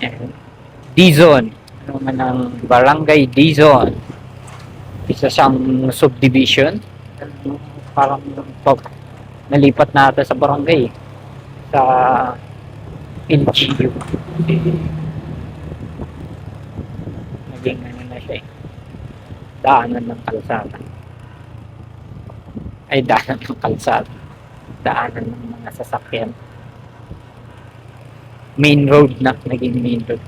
Ayan. D-Zone. Ano man ang Barangay D-Zone. Isa siyang subdivision. Parang pag nalipat na ata sa barangay. Sa LGU. Naging ano na siya eh. Daanan ng kalsada. Ay, daanan ng kalsada. Daanan ng mga sasakyan. Main road na. Naging main road.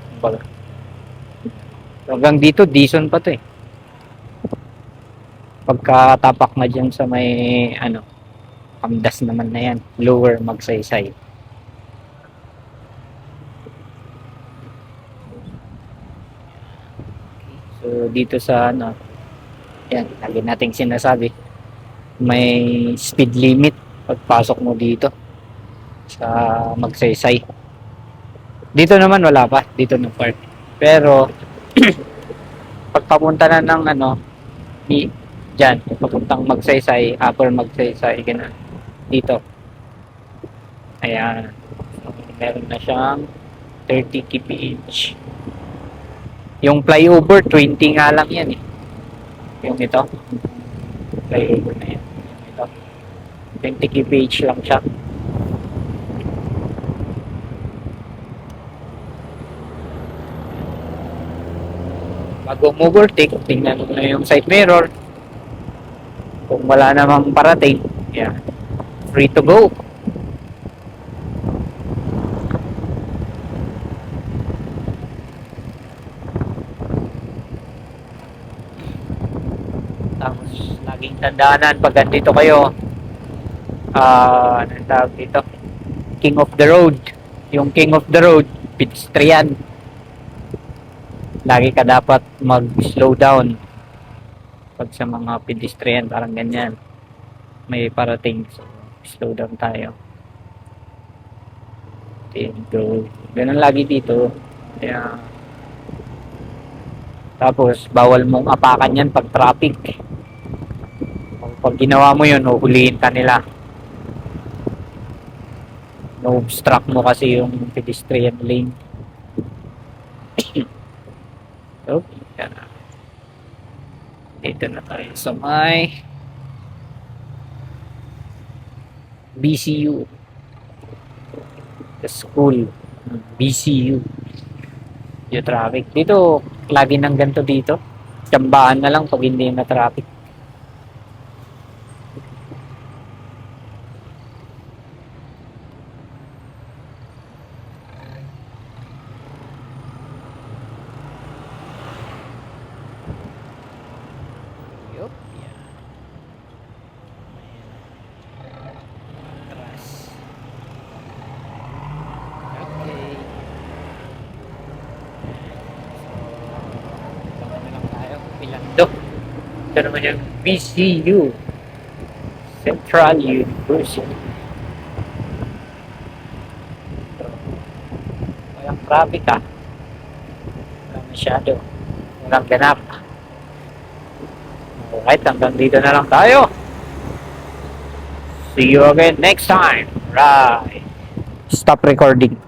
Hanggang dito, Dizon pa to eh. Pagkatapak na dyan sa may, ano, Kamdas naman na yan. Lower Magsaysay. So, dito sa, ano, yan, lagi nating sinasabi, may speed limit pagpasok mo dito sa Magsaysay. Dito naman wala pa, dito no park. Pero, pagpapunta na ng, ano, dyan, papuntang Magsaysay, Upper Magsaysay, ganun. Dito. Ayan. So, meron na siyang 30 kph. Yung flyover, 20 nga lang yan eh. Yung ito. Flyover na yan. Ito. 20 kph lang siya. Bago mo overtake, tingnan mo na yung side mirror. Kung wala namang parating, yan. Free to go. Tapos, laging tandaanan pag andito kayo, anong tawag dito? King of the road. Yung king of the road, pedestrian. Lagi ka dapat mag-slow down pag sa mga pedestrian, parang ganyan. May parating. So, slow down tayo. Go. Ganun lagi dito. Kaya, tapos, bawal mong apakan yan pag traffic. Pag ginawa mo yun, uhulihin ka nila. No-obstruct mo kasi yung pedestrian lane. So, yan na. Dito na tayo sa may BCU. The school. BCU. Yung traffic. Dito, lagi nang ganito dito. Tsambahan na lang pag hindi na traffic. Yup. Yan. Atras. Okay. Pilando. Ito naman yung BCU, Central University. Walang traffic ah. Wala masyado. Walang ganap. Alright, hanggang dito na lang tayo. See you again next time. Right. Stop recording.